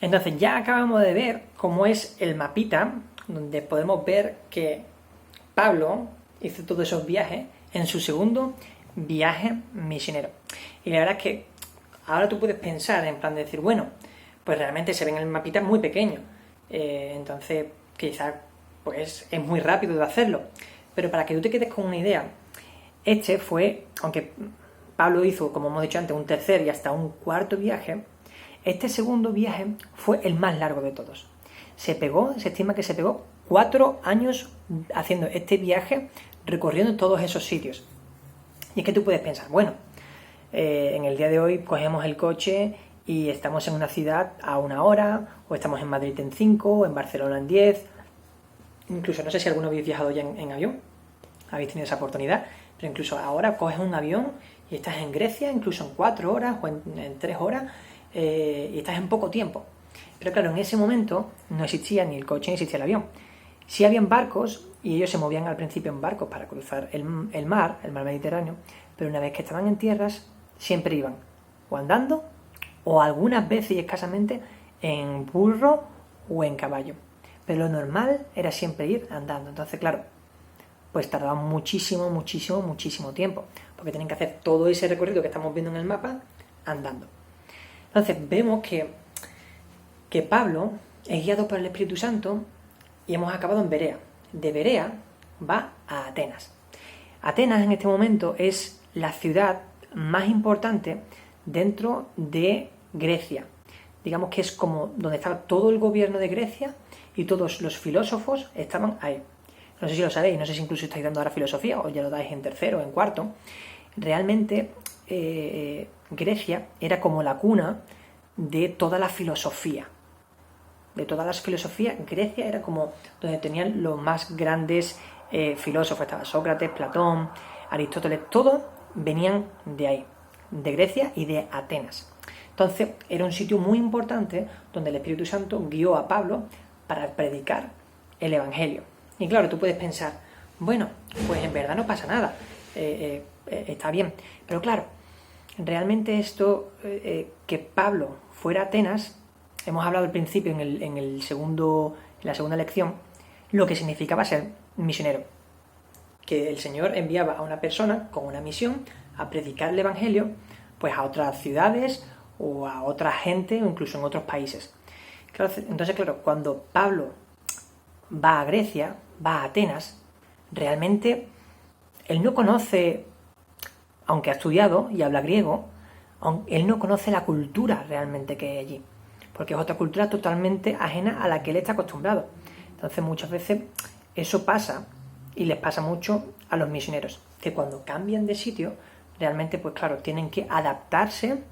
Entonces ya acabamos de ver cómo es el mapita, donde podemos ver que Pablo hizo todos esos viajes en su segundo viaje misionero. Y la verdad es que ahora tú puedes pensar en plan de decir, bueno, pues realmente se ve en el mapita muy pequeño. Entonces quizás pues es muy rápido de hacerlo. Pero para que tú te quedes con una idea, este fue, aunque Pablo hizo, como hemos dicho antes, un tercer y hasta un cuarto viaje, este segundo viaje fue el más largo de todos. Se estima que se pegó 4 años haciendo este viaje, recorriendo todos esos sitios. Y es que tú puedes pensar, bueno, en el día de hoy cogemos el coche y estamos en una ciudad a 1 hora, o estamos en Madrid en 5, o en Barcelona en 10. Incluso no sé si alguno habéis viajado ya en avión, habéis tenido esa oportunidad, pero incluso ahora coges un avión y estás en Grecia, incluso en 4 horas o en 3 horas, y estás en poco tiempo. Pero claro, en ese momento no existía ni el coche ni existía el avión. Sí habían barcos y ellos se movían al principio en barcos para cruzar el mar Mediterráneo, pero una vez que estaban en tierras siempre iban o andando o algunas veces y escasamente en burro o en caballo. Pero lo normal era siempre ir andando. Entonces, claro, pues tardaban muchísimo tiempo, porque tienen que hacer todo ese recorrido que estamos viendo en el mapa andando. Entonces vemos que Pablo es guiado por el Espíritu Santo y hemos acabado en Berea. De Berea va a Atenas. Atenas en este momento es la ciudad más importante dentro de Grecia. Digamos que es como donde estaba todo el gobierno de Grecia y todos los filósofos estaban ahí. No sé si lo sabéis, no sé si incluso estáis dando ahora filosofía o ya lo dais en tercero o en cuarto. Realmente Grecia era como la cuna de toda la filosofía. De todas las filosofías, Grecia era como donde tenían los más grandes filósofos. Estaba Sócrates, Platón, Aristóteles, todos venían de ahí, de Grecia y de Atenas. Entonces era un sitio muy importante donde el Espíritu Santo guió a Pablo para predicar el Evangelio. Y claro, tú puedes pensar, bueno, pues en verdad no pasa nada, está bien. Pero claro, realmente esto, que Pablo fuera a Atenas, hemos hablado al principio en la segunda lección, lo que significaba ser misionero. Que el Señor enviaba a una persona con una misión a predicar el Evangelio pues a otras ciudades o a otra gente o incluso en otros países. Entonces, claro, cuando Pablo va a Grecia, va a Atenas, realmente él no conoce, aunque ha estudiado y habla griego, él no conoce la cultura realmente que hay allí, porque es otra cultura totalmente ajena a la que él está acostumbrado. Entonces muchas veces eso pasa y les pasa mucho a los misioneros, que cuando cambian de sitio, realmente pues claro, tienen que adaptarse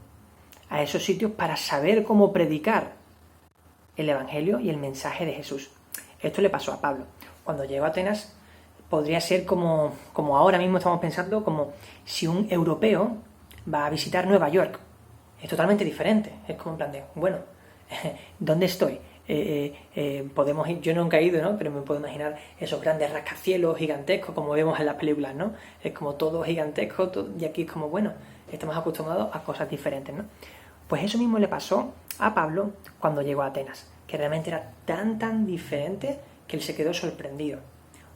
a esos sitios para saber cómo predicar el Evangelio y el mensaje de Jesús. Esto le pasó a Pablo. Cuando llegó a Atenas, podría ser como ahora mismo estamos pensando, como si un europeo va a visitar Nueva York. Es totalmente diferente. Es como en plan de, bueno, ¿dónde estoy? Podemos ir, yo nunca he ido, ¿no? Pero me puedo imaginar esos grandes rascacielos gigantescos como vemos en las películas, ¿no? Es como todo gigantesco, y aquí es como, bueno, estamos acostumbrados a cosas diferentes, ¿no? Pues eso mismo le pasó a Pablo cuando llegó a Atenas, que realmente era tan diferente que él se quedó sorprendido.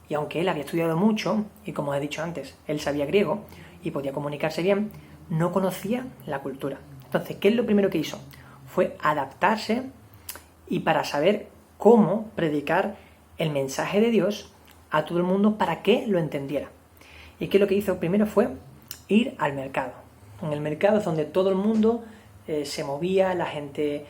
Y aunque él había estudiado mucho, y como os he dicho antes, él sabía griego y podía comunicarse bien, no conocía la cultura. Entonces, ¿qué es lo primero que hizo? Fue adaptarse y para saber cómo predicar el mensaje de Dios a todo el mundo para que lo entendiera. ¿Y qué es lo que hizo? Primero fue ir al mercado. En el mercado es donde todo el mundo se movía, la gente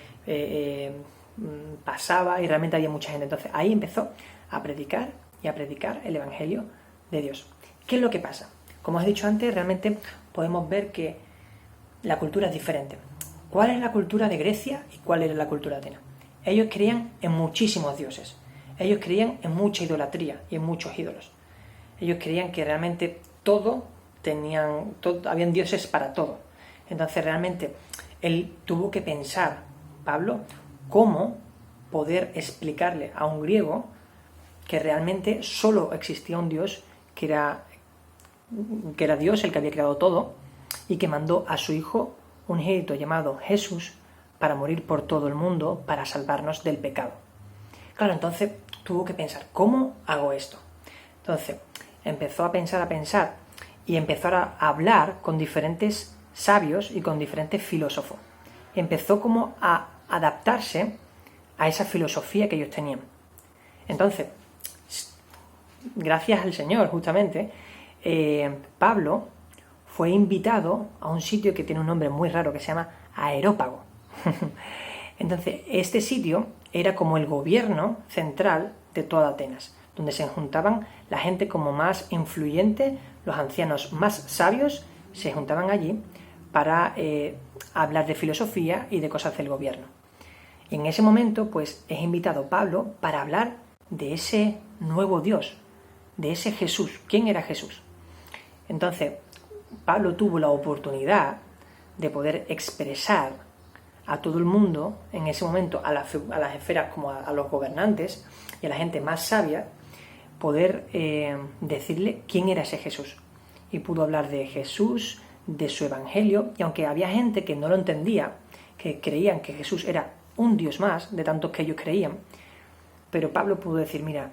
pasaba y realmente había mucha gente. Entonces ahí empezó a predicar el Evangelio de Dios. ¿Qué es lo que pasa? Como os he dicho antes, realmente podemos ver que la cultura es diferente. ¿Cuál es la cultura de Grecia y cuál era la cultura de Atenas? Ellos creían en muchísimos dioses. Ellos creían en mucha idolatría y en muchos ídolos. Ellos creían que realmente habían dioses para todo. Entonces realmente él tuvo que pensar, Pablo, cómo poder explicarle a un griego que realmente solo existía un Dios, que era Dios el que había creado todo y que mandó a su hijo unigénito llamado Jesús para morir por todo el mundo, para salvarnos del pecado. Claro, entonces tuvo que pensar, ¿cómo hago esto? Entonces empezó a pensar y empezó a hablar con diferentes sabios y con diferentes filósofos. Empezó como a adaptarse a esa filosofía que ellos tenían. Entonces, gracias al Señor, justamente, Pablo fue invitado a un sitio que tiene un nombre muy raro que se llama Areópago. Entonces, este sitio era como el gobierno central de toda Atenas, donde se juntaban la gente como más influyente, los ancianos más sabios, se juntaban allí para hablar de filosofía y de cosas del gobierno. Y en ese momento, pues, es invitado Pablo para hablar de ese nuevo Dios, de ese Jesús. ¿Quién era Jesús? Entonces, Pablo tuvo la oportunidad de poder expresar a todo el mundo, en ese momento, a las esferas como a los gobernantes y a la gente más sabia, poder decirle quién era ese Jesús. Y pudo hablar de Jesús, de su evangelio, y aunque había gente que no lo entendía, que creían que Jesús era un Dios más, de tantos que ellos creían, pero Pablo pudo decir, mira,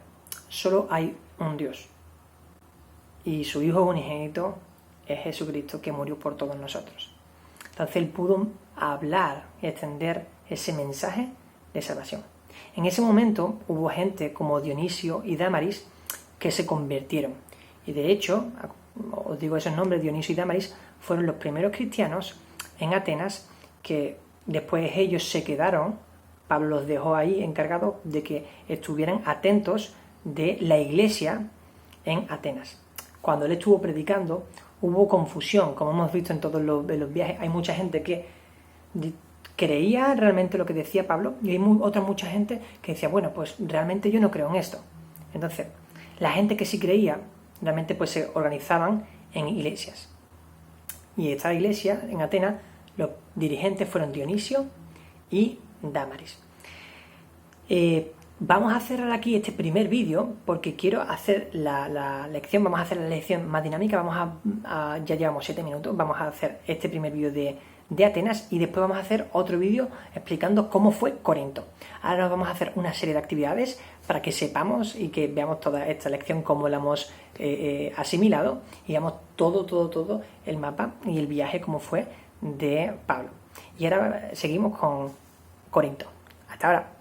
solo hay un Dios, y su Hijo unigénito es Jesucristo, que murió por todos nosotros. Entonces él pudo hablar y extender ese mensaje de salvación. En ese momento hubo gente como Dionisio y Dámaris que se convirtieron. Y de hecho, os digo esos nombres, Dionisio y Dámaris, fueron los primeros cristianos en Atenas que después ellos se quedaron. Pablo los dejó ahí encargados de que estuvieran atentos de la iglesia en Atenas. Cuando él estuvo predicando, hubo confusión, como hemos visto en todos los viajes. Hay mucha gente que creía realmente lo que decía Pablo y hay mucha gente que decía, bueno, pues realmente yo no creo en esto. Entonces, la gente que sí creía, realmente pues se organizaban en iglesias. Y esta iglesia, en Atenas, los dirigentes fueron Dionisio y Dámaris. Vamos a cerrar aquí este primer vídeo porque quiero hacer la lección, vamos a hacer la lección más dinámica, ya llevamos 7 minutos, vamos a hacer este primer vídeo de Atenas y después vamos a hacer otro vídeo explicando cómo fue Corinto. Ahora nos vamos a hacer una serie de actividades para que sepamos y que veamos toda esta lección, cómo la hemos asimilado y veamos todo el mapa y el viaje cómo fue de Pablo. Y ahora seguimos con Corinto. Hasta ahora.